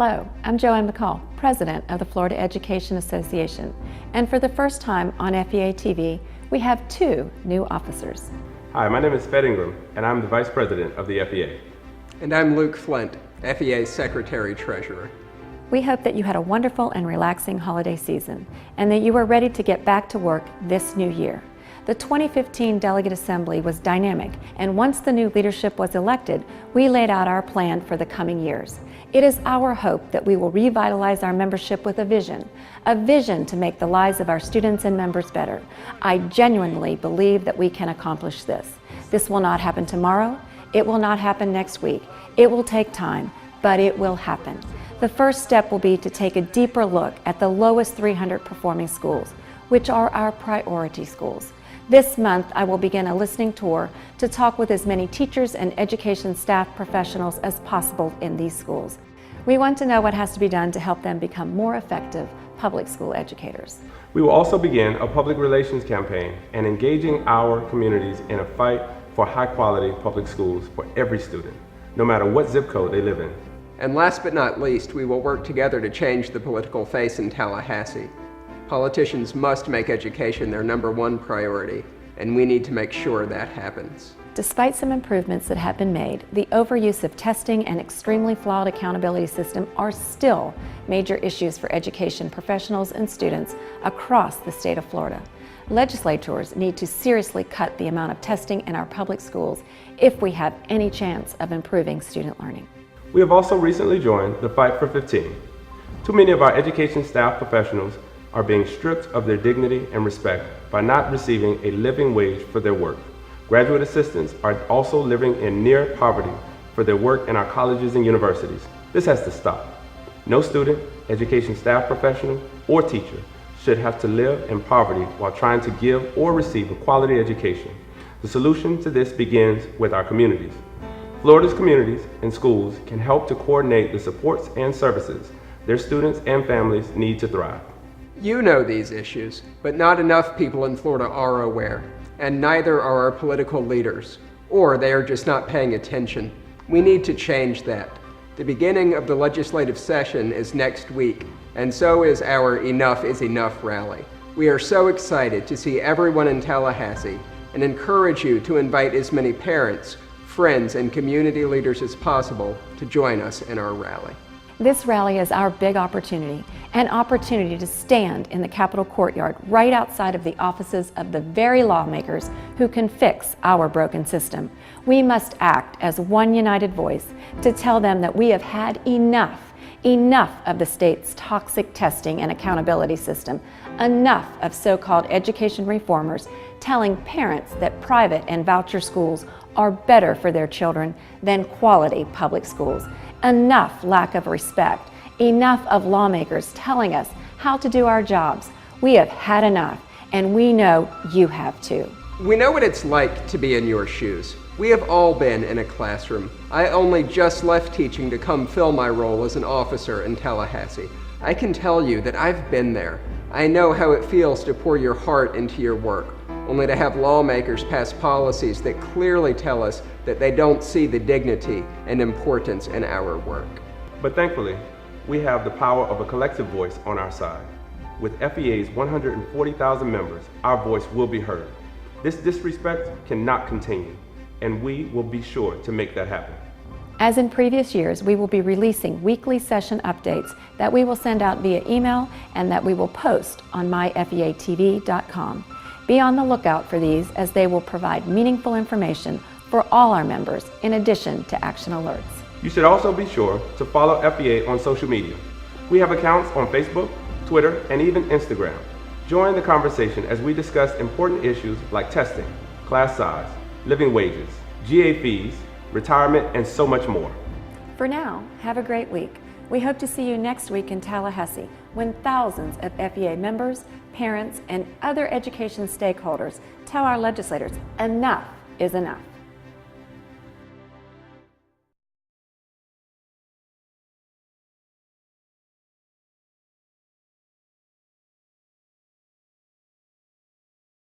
Hello, I'm Joanne McCall, President of the Florida Education Association, and for the first time on FEA TV, we have two new officers. Hi, my name is Fed Ingram, and I'm the Vice President of the FEA. And I'm Luke Flint, FEA Secretary-Treasurer. We hope that you had a wonderful and relaxing holiday season, and that you are ready to get back to work this new year. The 2015 Delegate Assembly was dynamic, and once the new leadership was elected, we laid out our plan for the coming years. It is our hope that we will revitalize our membership with a vision to make the lives of our students and members better. I genuinely believe that we can accomplish this. This will not happen tomorrow. It will not happen next week. It will take time, but it will happen. The first step will be to take a deeper look at the lowest 300 performing schools, which are our priority schools. This month, I will begin a listening tour to talk with as many teachers and education staff professionals as possible in these schools. We want to know what has to be done to help them become more effective public school educators. We will also begin a public relations campaign and engaging our communities in a fight for high-quality public schools for every student, no matter what zip code they live in. And last but not least, we will work together to change the political face in Tallahassee. Politicians must make education their #1 priority, and we need to make sure that happens. Despite some improvements that have been made, the overuse of testing and extremely flawed accountability system are still major issues for education professionals and students across the state of Florida. Legislators need to seriously cut the amount of testing in our public schools if we have any chance of improving student learning. We have also recently joined the Fight for 15. Too many of our education staff professionals are being stripped of their dignity and respect by not receiving a living wage for their work. Graduate assistants are also living in near poverty for their work in our colleges and universities. This has to stop. No student, education staff professional, or teacher should have to live in poverty while trying to give or receive a quality education. The solution to this begins with our communities. Florida's communities and schools can help to coordinate the supports and services their students and families need to thrive. You know these issues, but not enough people in Florida are aware, and neither are our political leaders, or they are just not paying attention. We need to change that. The beginning of the legislative session is next week, and so is our Enough is Enough rally. We are so excited to see everyone in Tallahassee and encourage you to invite as many parents, friends, and community leaders as possible to join us in our rally. This rally is our big opportunity, an opportunity to stand in the Capitol courtyard right outside of the offices of the very lawmakers who can fix our broken system. We must act as one united voice to tell them that we have had enough of the state's toxic testing and accountability system, enough of so-called education reformers telling parents that private and voucher schools are better for their children than quality public schools. Enough lack of respect, enough of lawmakers telling us how to do our jobs. We have had enough, and we know you have too. We know what it's like to be in your shoes. We have all been in a classroom. I only just left teaching to come fill my role as an officer in Tallahassee. I can tell you that I've been there. I know how it feels to pour your heart into your work, only to have lawmakers pass policies that clearly tell us that they don't see the dignity and importance in our work. But thankfully, we have the power of a collective voice on our side. With FEA's 140,000 members, our voice will be heard. This disrespect cannot continue, and we will be sure to make that happen. As in previous years, we will be releasing weekly session updates that we will send out via email and that we will post on myfeatv.com. Be on the lookout for these, as they will provide meaningful information for all our members in addition to action alerts. You should also be sure to follow FEA on social media. We have accounts on Facebook, Twitter, and even Instagram. Join the conversation as we discuss important issues like testing, class size, living wages, GA fees, retirement, and so much more. For now, have a great week. We hope to see you next week in Tallahassee when thousands of FEA members, parents, and other education stakeholders tell our legislators enough is enough.